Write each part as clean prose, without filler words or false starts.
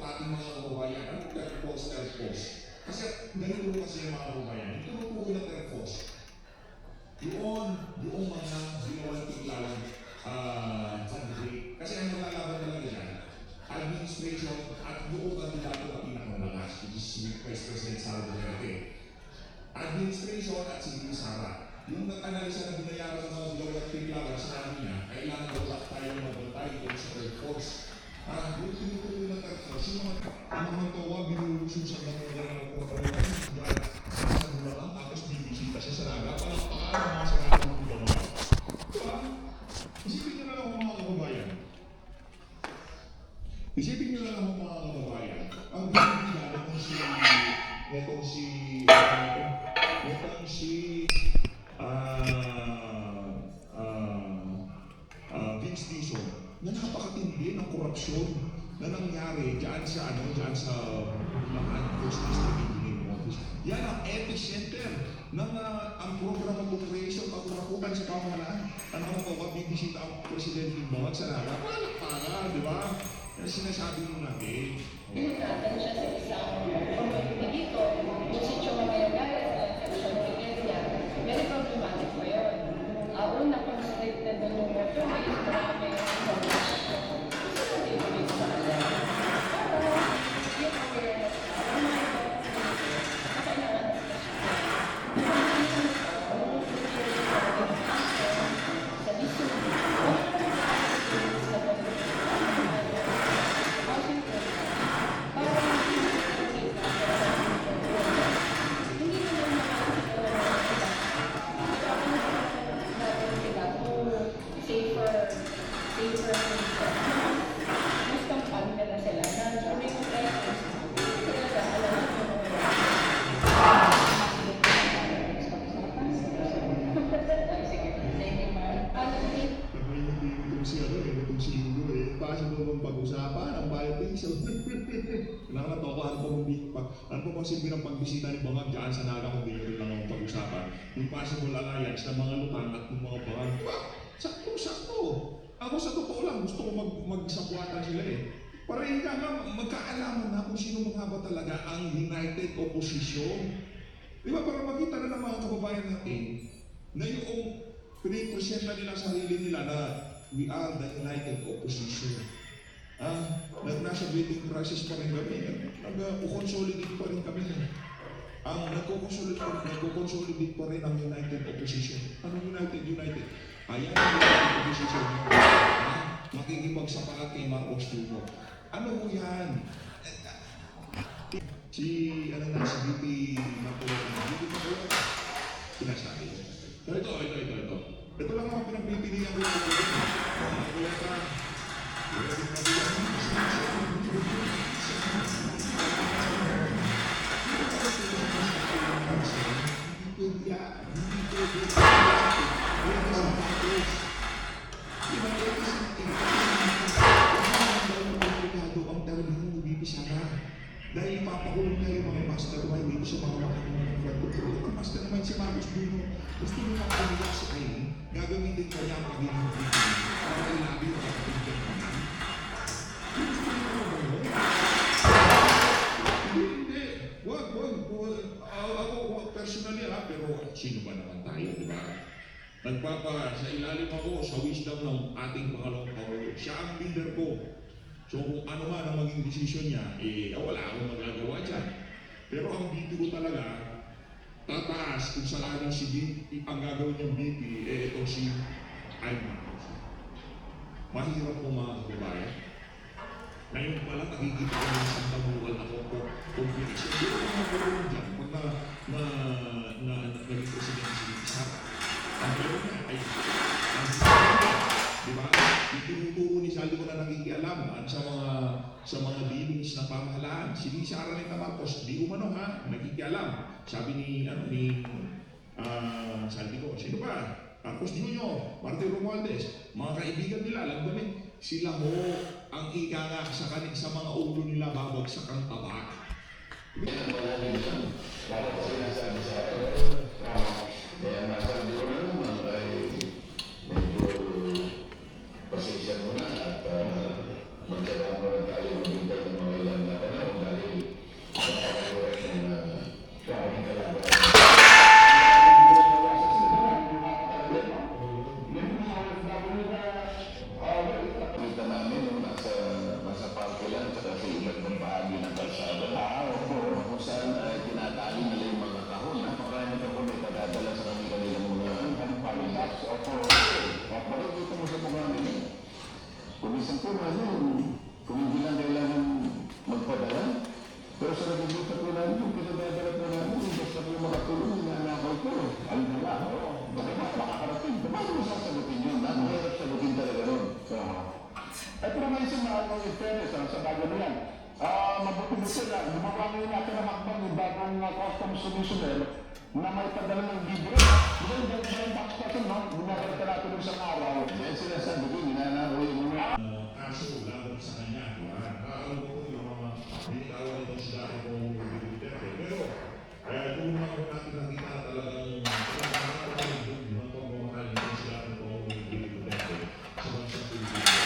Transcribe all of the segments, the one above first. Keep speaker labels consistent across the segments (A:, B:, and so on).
A: ating mga kababayan, ano terpos? Kasi ganito kasi yung mga kababayan, ito tutukoy na terpos. Yung mga ginawan tiglawan candidate. Kasi ang malalaman talaga dyan, administration at yung kandidato na pinakamalakas, which is Vice President Sara Duterte. Administration at si Sara. Yung nag-analisa na binayaran ng mga ginawan at tiglawan, sinabi niya, kailangan daw tayo magbantay dito sa Air Force. Yung tinutuloy ng Air Force, yung mga tawa, binulusong sa mga kapatid, sa Bulacan, tapos bibisita siya sa Naga, parang paano mga sarado ng Bulacan. Diba? Isipin nyo na lang mga kababayan. Isipin nyo na lang mga kababayan. Ang bibisita netong si Vince Dizon na napakatindi ng korupsyon na nangyari dyan sa Bulacan First District Engineering Office. Yan ang epicenter ng ang program of operation pagkurakutan sa pamahalaan. Ano mo ba, bibisita ang Presidente Bawat sa Naga? Palakparan, di ba? Yan sinasabi mo natin.
B: Natin siya sa isang community dito, yung sityo Mayagaya sa Quezon Area, very problematic po yun. Una, constricted na yung motorways, marami yung information. Gusto natin yung dito sa kanila. Para yung awareness, kailangan na sila siya. Sa district,
A: ano po silbi ng pagbisita ni Bangag dyan sa Naga kung di rin lang ang pag-usapan yung possible alliance ng mga lutang at ng mga Bangag. Sakto. Ako sa totoo lang, gusto ko magsabuatan sila eh. Para hindi nga magkaalaman na kung sino mga ba talaga ang United Opposition. Di ba? Para makita na ng mga kababayan natin na yung pinipresent na nila sarili nila na we are the United Opposition. Nasa bidding process pa rin kami. Nag-consolidate pa rin kami. Nagko-consolidate pa rin ang United Opposition. Anong United? Ayan ang United Opposition. Makikipagsapakat kay Marcos Tubo. Ano mo yan? Si VP Mapulo. Sinasabi. Ito. Ito lang ang pinagpipilihan ko. Dahil ipapakulong na yung mga mastermind dito sa mga flood mastermind si Marcos Bruno. Gusto nyo mga kanila sa kayo, gagamitin ka niya ang pagiging para ilabi yung kapatid ka naman. Gusto nyo mga ba Hindi. Wag. Ako personally pero sino ba naman tayo, di ba? Sa ilalim ako sa wisdom ng ating Pangalawang Pangulo. Siya ang leader ko. So kung ano man ang maging desisyon niya, wala akong magagawa dyan. Pero ang BP ko talaga, tataas kung saan si BP, ang gagawin niyang BP, itong si Ayman. Mahirap po mga kababayan. Ngayon pala, nakikita ko ng isang tamuan ako conviction. Hindi ko magagawa dyan pag naging presidente si BP Sara. Ang gano'n niya ay di ba? Itinuturo ni Saldi ko na nakikialam sa mga dealings ng pamahalaan. Si Sara Neta Marcos, di umano ha, nakikialam. Sabi ni Saldi ko, sino ba? Marcos Jr., Martin Romualdez, mga kaibigan nila, alam kami, sila ho ang ikanga sa mga ulo nila babagsak ang tabak.
C: Kaya nasabi ko na naman ay pasensya mo na at magkakaroon tayo ng mga ilan na
D: sila, gumawa ngayon natin ang hakbang yung bagong customs commissioner na may padala ng libre. Kasi yung different tax person, no? Ginagawa natin ng isang araw. Yan sila sabi ko, ginanaroy mo na.
A: Kaso laban sa kanya, di ba? Nakaalam ko yung mga binitawan nito sila ko Duterte. Pero, kung mga natin nakita na talagang nakakatawa ng pagmamahal nito sila ko Duterte sa bansang Pilipinas.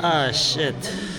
E: Ah, shit.